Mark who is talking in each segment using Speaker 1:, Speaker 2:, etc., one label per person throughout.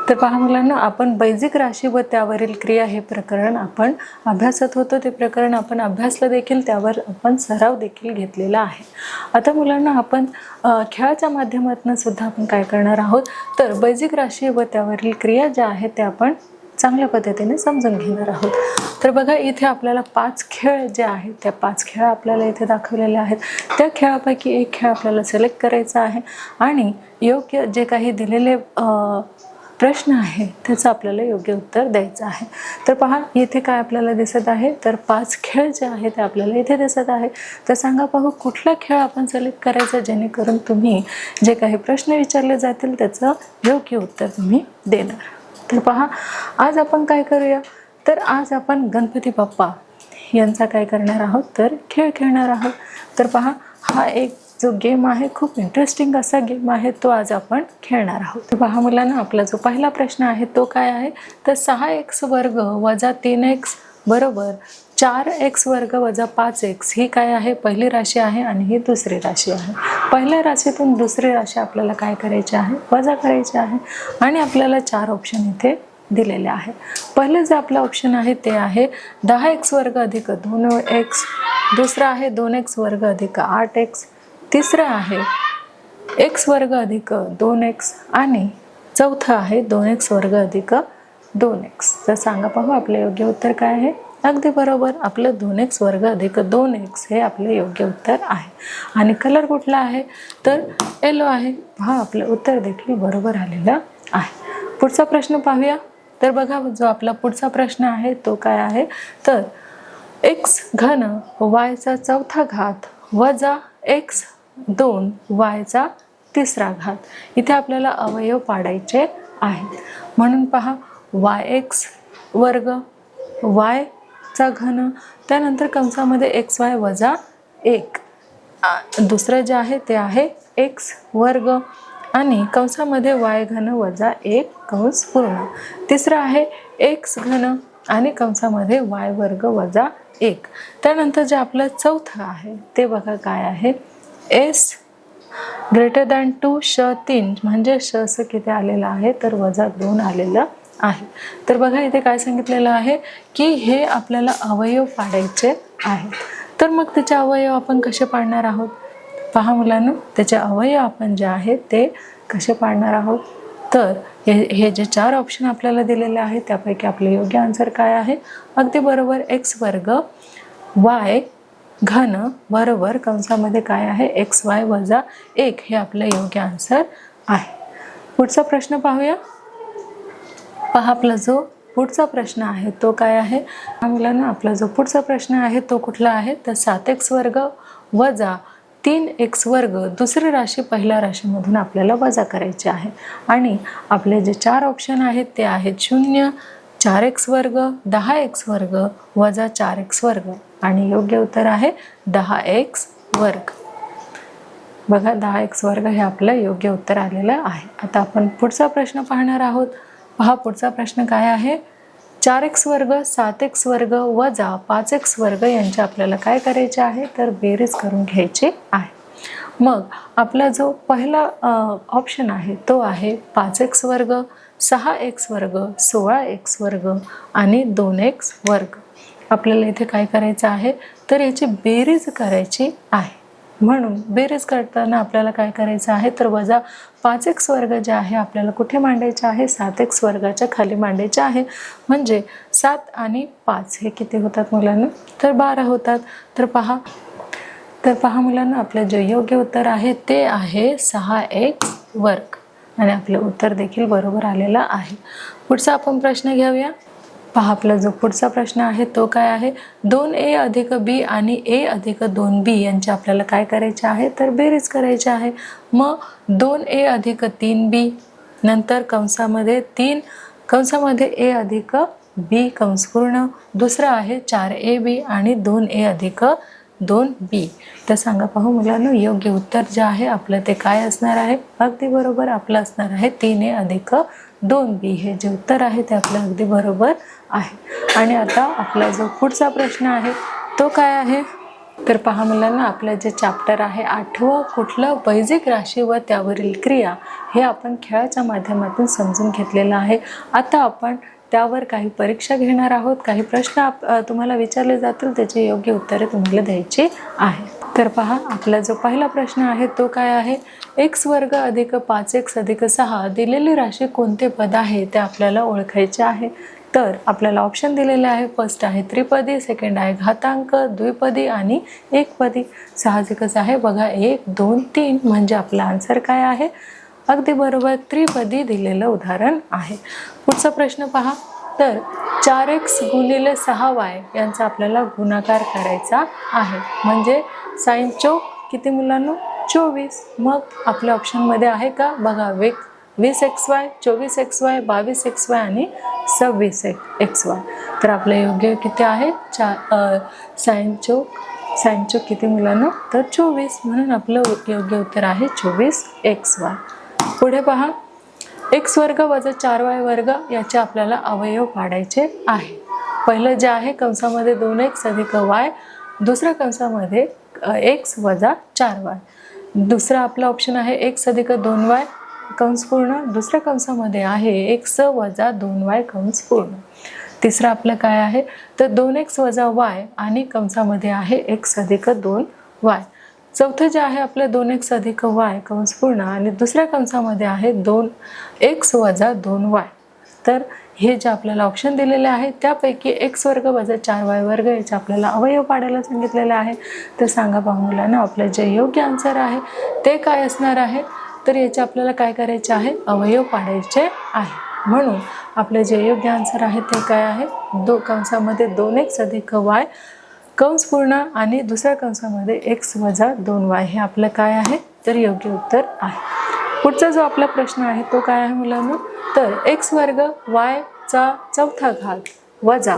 Speaker 1: तर पहा मुलांना, आपण बैजिक राशी व त्यावरील क्रिया हे प्रकरण आपण अभ्यासत होतो. ते प्रकरण आपण अभ्यासलं देखील, त्यावर आपण सराव देखील घेतलेला आहे. आता मुलांना आपण खेळाच्या माध्यमातून सुद्धा आपण काय करणार आहोत, तर बैजिक राशी व त्यावरील क्रिया ज्या आहेत त्या आपण चांगल्या पद्धतीने समजून घेणार आहोत. तर बघा, इथे आपल्याला 5 खेळ जे आहेत त्या 5 खेळ आपल्याला इथे दाखवलेले आहेत. त्या खेळापैकी एक खेळ आपल्याला सिलेक्ट करायचा आहे आणि योग्य जे काही दिलेले प्रश्न आहे त्याचं आपल्याला योग्य उत्तर द्यायचं आहे. तर पहा, इथे काय आपल्याला दिसत आहे, तर 5 खेळ जे आहेत ते आपल्याला इथे दिसत आहे. तर सांगा पाहू, कुठला खेळ आपण सिलेक्ट करायचा जेणेकरून तुम्ही जे काही प्रश्न विचारले जातील त्याचं योग्य उत्तर तुम्ही देणार. तर पहा, आज आपण काय करूया, तर आज आपण गणपती बाप्पा यांचा काय करणार आहोत, तर खेळ खेळणार आहोत. तर पहा, हा एक जो गेम आहे खूप इंटरेस्टिंग असा गेम आहे, तो आज आपण खेळणार आहोत. तर पहा मुलांना, आपला जो पहिला प्रश्न आहे तो काय आहे, तर 6x वर्ग वजा 3x बरोबर 4x वर्ग वजा 5x ही काय आहे, पहिली राशी आहे आणि ही दुसरी राशी आहे. पहिल्या राशीतून दुसरी राशी आपल्याला काय करायची आहे, वजा करायची आहे आणि आपल्याला 4 ऑप्शन इथे दिलेले आहे. पहिलं जे आपलं ऑप्शन आहे ते आहे 10x वर्ग अधिक 2x, दुसरा आहे 2x वर्ग अधिक 8x, तिसरं आहे x वर्ग अधिक 2x आणि चौथं आहे 2x वर्ग अधिक 2x. तर सांगा पाहू, आपलं योग्य उत्तर काय आहे. अगदी बरोबर, आपलं 2x वर्ग अधिक 2x हे आपलं योग्य उत्तर आहे. आणि कलर कुठला आहे, तर येलो आहे. हा आपलं उत्तर देखील बरोबर आलेलं आहे. पुढचा प्रश्न पाहूया. तर बघा, जो आपला पुढचा प्रश्न आहे तो काय आहे, तर x घन y चा चौथा घात वजा x 2 y चा तिसरा घात. इथे आपल्याला अवयव पाडायचे आहेत. म्हणून पहा, yx वर्ग y चा घन, त्यानंतर कंसामध्ये xy वजा 1, दुसरं जे आहे ते आहे x वर्ग आणि कंसामध्ये y घन वजा 1 कंस पूर्ण, तिसरं आहे x घन आणि कंसामध्ये y वर्ग वजा 1. त्यानंतर जे आपलं चौथं आहे ते बघा काय आहे, s ग्रेटर दॅन 2 श 3 म्हणजे श असं किती आलेलं आहे, तर वजा 2 आलेलं आहे. तर बघा, इथे काय सांगितलेलं आहे की हे आपल्याला अवयव पाडायचे आहेत. तर मग त्याचे अवयव आपण कसे पाडणार आहोत, पहा मुलांनो, त्याचे अवयव आपण जे आहेत ते कसे पाडणार आहोत, तर हे जे 4 ऑप्शन आपल्याला दिलेले आहेत त्यापैकी आपले योग्य आन्सर काय आहे, अगदी बरोबर x वर्ग y घन बरोबर कंसामध्ये काय आहे xy वजा 1 हे आपलं योग्य आन्सर आहे. पुढचा प्रश्न पाहूया. पहा, आपला जो पुढचा प्रश्न आहे तो काय आहे, मुलांना आपला जो पुढचा प्रश्न आहे तो कुठला आहे, तर 7x वर्ग वजा 3x वर्ग दुसरी राशी पहिल्या राशीमधून आपल्याला वजा करायची आहे. आणि आपले जे 4 ऑप्शन आहेत ते आहेत 0, 4x वर्ग, 10x वर्ग वजा 4x वर्ग आणि योग्य उत्तर आहे 10x वर्ग. बघा, 10x वर्ग हे आपलं योग्य उत्तर आलेलं आहे. आता आपण पुढचा प्रश्न पाहणार आहोत. पहा, पुढचा प्रश्न काय आहे, 4x वर्ग 7x वर्ग वजा 5x वर्ग यांचे आपल्याला काय करायचे आहे, तर बेरीज करून घ्यायची आहे. मग आपला जो पहिला ऑप्शन आहे तो आहे 5x वर्ग, 6x वर्ग, 16x वर्ग आणि 2x वर्ग. आपल्याला इथे काय करायचं आहे, तर याची बेरीज करायची आहे. म्हणून बेरीज करताना आपल्याला काय करायचं आहे, तर वजा 5x वर्ग जे आहे आपल्याला कुठे मांडायचे आहे, 7x वर्गाच्या खाली मांडायचे आहे. म्हणजे 7 आणि 5 हे किती होतात मुलांना, तर 12 होतात. तर पहा मुलांना, आपलं जे योग्य उत्तर आहे ते आहे 6x वर्ग आणि आपलं उत्तर देखील बरोबर आलेलं आहे. पुढचा आपण प्रश्न घेऊया. पहा, आपला जो पुढचा प्रश्न आहे तो काय आहे, 2a अधिक b आणि a अधिक 2b यांचे आपल्याला काय करायचे आहे, तर बेरीज करायची आहे. मग 2a अधिक 3b नंतर कंसामध्ये 3 कंसामध्ये a अधिक b कंस पूर्ण, दुसरं आहे 4ab आणि 2a अधिक 2b. तर सांगा पाहू मुलांनो, योग्य उत्तर जे आहे आपलं ते काय असणार आहे, अगदी बरोबर आपलं असणार आहे 3a अधिक 2b. हे जे उत्तर आहे ते आपलं अगदी बरोबर आहे. आणि आता आपला जो पुढचा प्रश्न आहे तो काय आहे, तर पहा मुलांना, आपलं जे चॅप्टर आहे 8वं, कुठलं बेसिक राशी व त्यावरील क्रिया, हे आपण खेळाच्या माध्यमातून समजून घेतलेलं आहे. आता आपण त्यावर काही परीक्षा घेणार आहोत. काही प्रश्न तुम्हाला विचारले जातील, त्याची योग्य उत्तरे तुम्हाला द्यायची आहे. तर पहा, आपला जो पहिला प्रश्न आहे तो काय आहे, x वर्ग अधिक 5x अधिक 6 दिलेली राशी कोणते पद आहे ते आपल्याला ओळखायचे आहे. तर आपल्याला ऑप्शन दिलेले आहे. फर्स्ट आहे त्रिपदी, सेकंड आहे घातांक, द्विपदी आणि एकपदी. साहजिकच आहे बघा, 1 2 3 म्हणजे आपला आन्सर काय आहे, अगदी बरोबर, त्रिपदी दिलेलं उदाहरण आहे. पुढचा प्रश्न पहा, तर 4x गुणिले 6y यांचा आपल्याला गुणाकार करायचा आहे. म्हणजे साइन चौक किती मुलांनो, 24. मग आपल्या ऑप्शनमध्ये आहे का बघा, 20xy, 24xy, 22xy आणि 26xy. तर आपलं योग्य किती आहे, साइन चौक किती मुलांनो, तर 24. म्हणून आपलं योग्य उत्तर आहे 24xy. पुढे पहा, x वर्ग वजा 4y वर्ग याचे आपल्याला अवयव पाडायचे आहे. पहिलं जे आहे कंसामध्ये 2x अधिक y, दुसऱ्या कंसामध्ये x वजा 4y. दुसरा आपला ऑप्शन आहे x अधिक 2y कंस पूर्ण, दुसऱ्या कंसामध्ये आहे x वजा 2y कंस पूर्ण. तिसरं आपलं काय आहे, तर 2x वजा y आणि कंसामध्ये आहे x अधिक 2y. चौथं जे आहे आपलं 2x अधिक y कंस पूर्ण आणि दुसऱ्या कंसामध्ये आहे 2x वजा 2y. तर हे जे आपल्याला ऑप्शन दिलेले आहे त्यापैकी x वर्ग वजा 4y वर्ग याचे आपल्याला अवयव पाडायला सांगितलेले आहे. तर सांगा पाहू मुलांना, आपलं जे योग्य आन्सर आहे ते काय असणार आहे. तर याचे आपल्याला काय करायचे आहे, अवयव पाडायचे आहे. म्हणून आपलं जे योग्य आन्सर आहे ते काय आहे, कंसामध्ये 2x अधिक y कंस पूर्ण आणि दुसऱ्या कंसामध्ये x वजा 2y हे आपलं काय आहे, तर योग्य उत्तर आहे. पुढचा जो आपला प्रश्न आहे तो काय आहे मुलांना, तर x वर्ग y चा चौथा घात वजा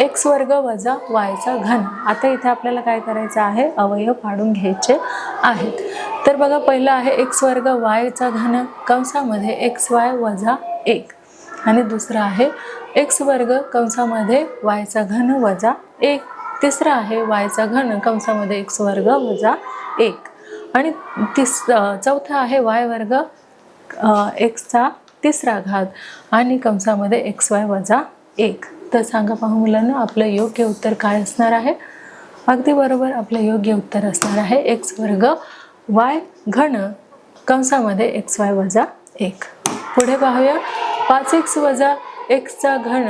Speaker 1: x वर्ग वजा y चा घन. आता इथे आपल्याला काय करायचं आहे, अवयव पाडून घ्यायचे आहेत. तर बघा, पहिला आहे x वर्ग y चा घन कंसामध्ये xy वजा 1 आणि दुसरा आहे x वर्ग कंसामध्ये y चा घन वजा 1. तिसरा आहे y चा घन कंसामध्ये x वर्ग वजा 1 आणि चौथा आहे y वर्ग x चा तिसरा घात आणि कंसामध्ये xy वजा 1. तर सांगा पाहू मुलांना, आपलं योग्य उत्तर काय असणार आहे. अगदी बरोबर, आपलं योग्य उत्तर असणार आहे x वर्ग y घन कंसामध्ये xy वजा 1. पुढे पाहूया, 5x वजा x चा घन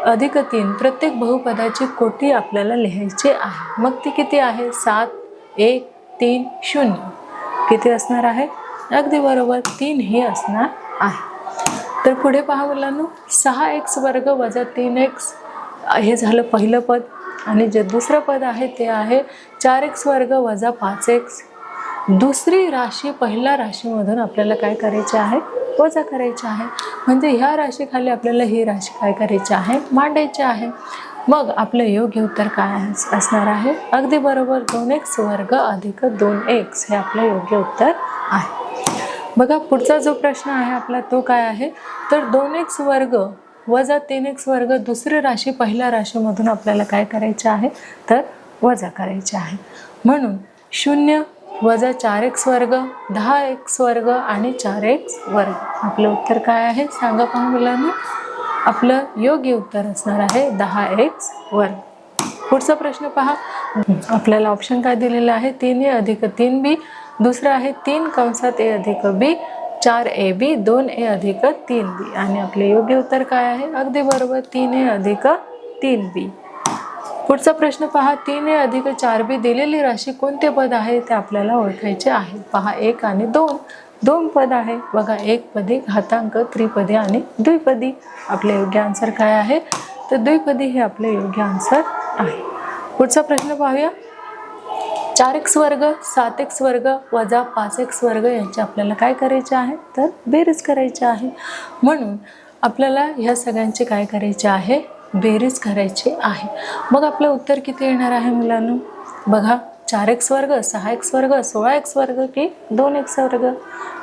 Speaker 1: अधिक 3 प्रत्येक बहुपदाची कोटी आपल्याला लिहायची आहे. मग ती किती आहे, 7 1 3 0. किती असणार आहे, अगदी बरोबर 3 हे असणार आहे. तर पुढे पहा मुलांनो, 6x वर्ग वजा 3x हे झालं पहिलं पद आणि जे दुसरं पद आहे ते आहे 4x वर्ग वजा 5x. दुसरी राशी पहिल्या राशीमधून आपल्याला काय करायचे आहे, वजा करायचे आहे. म्हणजे ह्या राशीखाली आपल्याला ही राशी काय करायची आहे, मांडायची आहे. मग आपलं योग्य उत्तर काय असणार आहे, अगदी बरोबर 2x वर्ग अधिक 2x हे आपलं योग्य उत्तर आहे. बघा, पुढचा जो प्रश्न आहे आपला तो काय आहे, तर 2x वर्ग वजा 3x वर्ग दुसरी राशी पहिल्या राशीमधून आपल्याला काय करायचे आहे, तर वजा करायचे आहे. म्हणून 0 वजा 4x वर्ग, 10x वर्ग आणि 4x वर्ग. आपलं उत्तर काय आहे, सांगा पाहू मुलांना. आपलं योग्य उत्तर असणार आहे 10x वर्ग. पुढचा प्रश्न पहा, आपल्याला ऑप्शन काय दिलेलं आहे, 3a अधिक 3b. दुसरं आहे 3 कंसात a अधिक b, 4ab 2a अधिक 3b आणि आपले योग्य उत्तर काय आहे, अगदी बरोबर 3a अधिक 3b. पुढचा प्रश्न पहा, 3a अधिक 4b दिलेली राशी कोणते पद आहे ते आपल्याला ओळखायचे आहे. पहा, 1 आणि 2 पद आहे बघा, एकपदी, घातांक, त्रिपदी आणि द्विपदी. आपले योग्य आन्सर काय आहे, तर द्विपदी हे आपले योग्य आन्सर आहे. पुढचा प्रश्न पाहूया, 4x वर्ग 7x वर्ग वजा 5x वर्ग यांचे आपल्याला काय करायचे आहे, तर बेरीज करायची आहे. म्हणून आपल्याला ह्या सगळ्यांचे काय करायचे आहे, बेरीज करायची आहे. मग आपलं उत्तर किती येणार आहे मुलांनो, बघा, 4x वर्ग 6x वर्ग 16x वर्ग की 2x वर्ग.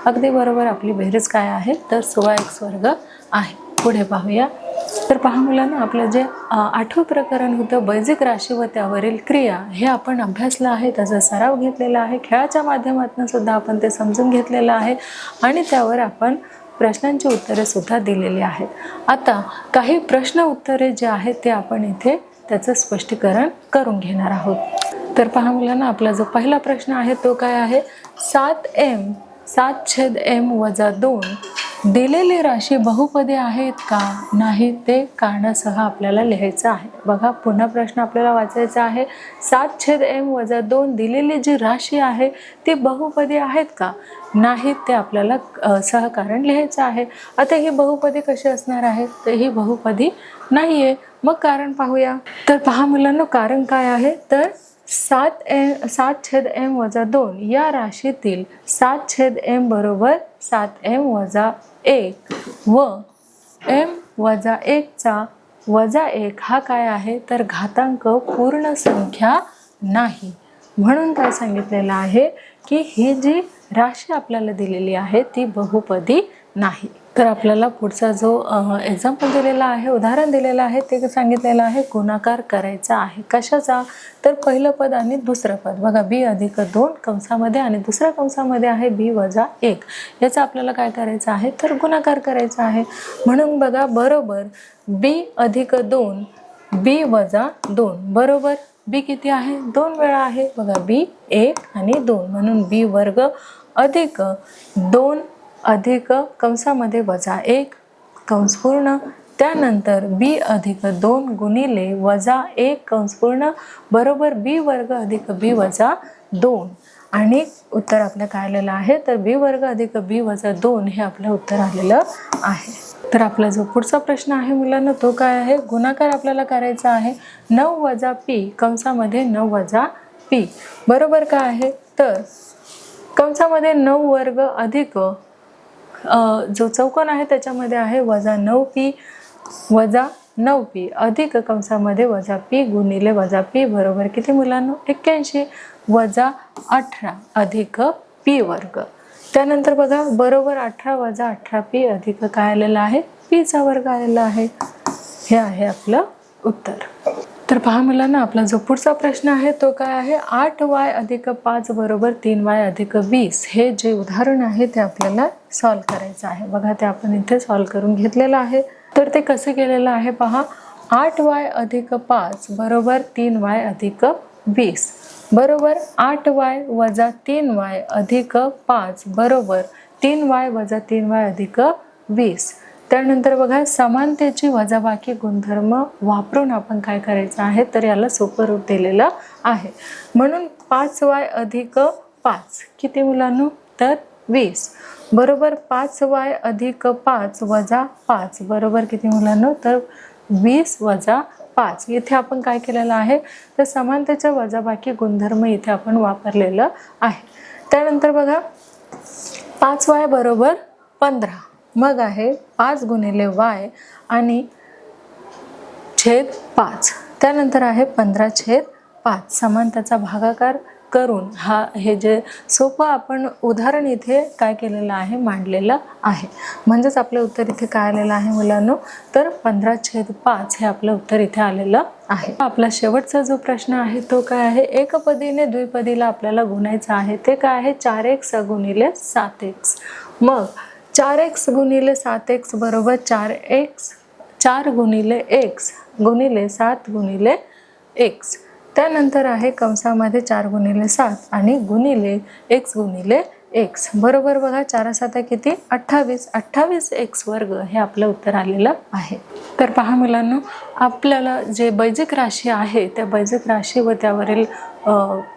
Speaker 1: अगदी बरोबर, आपली बेरीज काय आहे, तर 16x वर्ग आहे. पुढे पाहूया, तर पहा मुलांना, आपलं जे 8वं प्रकरण होतं बैजिक राशी व त्यावरील क्रिया, हे आपण अभ्यासलं आहे, त्याचा सराव घेतलेला आहे, खेळाच्या माध्यमातून सुद्धा आपण ते समजून घेतलेलं आहे आणि त्यावर आपण प्रश्नांची उत्तरे सुद्धा दिलेली आहेत. आता काही प्रश्न उत्तरे जे आहेत ते आपण इथे त्याचं स्पष्टीकरण करून घेणार आहोत. तर पहा मुलांना, आपला जो पहिला प्रश्न आहे तो काय आहे, 7m/2 दिलेली राशी बहुपदी आहेत का नाही ते कारणासह आपल्याला लिहायचं आहे. बघा, पुन्हा प्रश्न आपल्याला वाचायचा आहे. 7m/2 दिलेली जी राशी आहे ती बहुपदी आहेत का नाही ते आपल्याला सहकारण लिहायचं आहे. आता ही बहुपदी कशी असणार आहे, तर ही बहुपदी नाही आहे. मग कारण पाहूया. तर पहा मुलांना, कारण काय आहे, तर 7m/2 या राशीतील 7m बरोबर 7m-1 व m-1 चा -1 हा काय आहे, तर घातांक पूर्ण संख्या नाही. म्हणून काय सांगितलेलं आहे की ही जी राशी आपल्याला दिलेली आहे ती बहुपदी नाही. तर आपल्याला पुढचा जो एक्झाम्पल दिलेला आहे, उदाहरण दिलेलं आहे, ते सांगितलेलं आहे गुणाकार करायचा आहे. कशाचा, तर पहिलं पद आणि दुसरं पद. बघा, b+2 कंसामध्ये आणि दुसऱ्या कंसामध्ये आहे b-1. याचा आपल्याला काय करायचं आहे, तर गुणाकार करायचा आहे. म्हणून बघा, बरोबर b+2 b-2 बरोबर b किती आहे, 2 वेळा आहे. बघा, b 1 आणि 2 म्हणून b² अधिक 2 अधिक कंसामध्ये -1 कंस पूर्ण, त्यानंतर b+2 गुणिले -1 कंस पूर्ण बरोबर b² अधिक b-2 आणि उत्तर आपलं काय आलेलं आहे, तर b² अधिक b-2 हे आपलं उत्तर आलेलं आहे. तर आपला जो पुढचा प्रश्न आहे मुलांना तो काय आहे, गुणाकार आपल्याला करायचा आहे 9 - p कंसामध्ये 9 - p बरोबर काय आहे, तर कंसामध्ये 9² अधिक जो चौकोन आहे त्याच्यामध्ये आहे -9p 9p अधिक कंसामध्ये -p गुणिले -p बरोबर किती मुलांना, 81 -18 अधिक p². त्यानंतर बघा, बरोबर 18 - 18p अधिक काय आलेलं आहे, p² आलेला आहे. हे आहे आपलं उत्तर. तर पहा मुलांना, आपला जो पुढचा प्रश्न आहे तो काय आहे, 8y अधिक 5 बरोबर 3y अधिक 20 हे जे उदाहरण आहे ते आपल्याला सॉल्व करायचं आहे. बघा, ते आपण इथे सॉल्व करून घेतलेलं आहे. तर ते कसं केलेलं आहे पहा, 8y अधिक 5 बरोबर 3y अधिक 20 बरोबर 8y - 3y अधिक 5 बरोबर 3y - 3y अधिक 20. त्यानंतर बघा, समानतेची वजाबाकी गुणधर्म वापरून आपण काय करायचं आहे, तर याला सोपं रूप दिलेलं आहे. म्हणून 5y अधिक 5 किती मुलांनो, तर 20 बरोबर 5y अधिक 5 वजा 5 बरोबर किती मुलांनो, तर 20 वजा 5. इथे आपण काय केलेलं आहे, तर समानतेच्या वजाबाकी गुणधर्म इथे आपण वापरलेलं आहे. त्यानंतर बघा, 5y बरोबर 15 मग आहे 5 गुणिले y आणि छेद 5. त्यानंतर आहे 15/5 समानतेचा भागाकार करून हे जे सोपं आपण उदाहरण इथे काय केलेलं आहे, मांडलेलं आहे. म्हणजेच आपलं उत्तर इथे काय आलेलं आहे मुलांनो, तर 15/5 हे आपलं उत्तर इथे आलेलं आहे. आपला शेवटचा जो प्रश्न आहे तो काय आहे, एकपदीने द्विपदीला आपल्याला गुणायचं आहे. ते काय आहे, 4x गुणिले 7x. मग 4x गुणिले 7x बरोबर 4 गुणिले x गुणिले 7 गुणिले x. त्यानंतर आहे कंसामध्ये 4 गुणिले 7 आणि गुणिले x गुणिले x बरोबर बघा 4×7 किती, 28x² हे आपलं उत्तर आलेलं आहे. तर पहा मुलांनो, आपल्याला जे बैजिक राशी आहे त्या बैजिक राशी व त्यावरील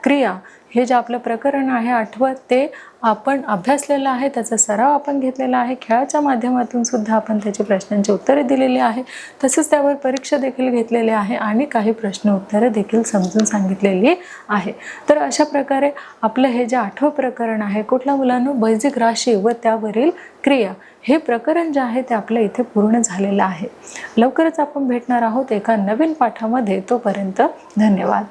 Speaker 1: क्रिया हे जे आपलं प्रकरण आहे 8वं ते आपण अभ्यासलेलं आहे, त्याचा सराव आपण घेतलेला आहे. खेळाच्या माध्यमातून सुद्धा आपण त्याची प्रश्नांची उत्तरे दिलेली आहे. तसेच त्यावर परीक्षा देखील घेतलेली आहे आणि काही प्रश्न उत्तरे देखील समजून सांगितलेली आहे. तर अशा प्रकारे आपलं हे जे 8वं प्रकरण आहे, कुठल्या मुलांनो, बैजिक राशी व त्यावरील क्रिया हे प्रकरण जे आहे ते आपल्या इथे पूर्ण झालेलं आहे. लवकरच आपण भेटणार आहोत एका नवीन पाठामध्ये. तोपर्यंत धन्यवाद.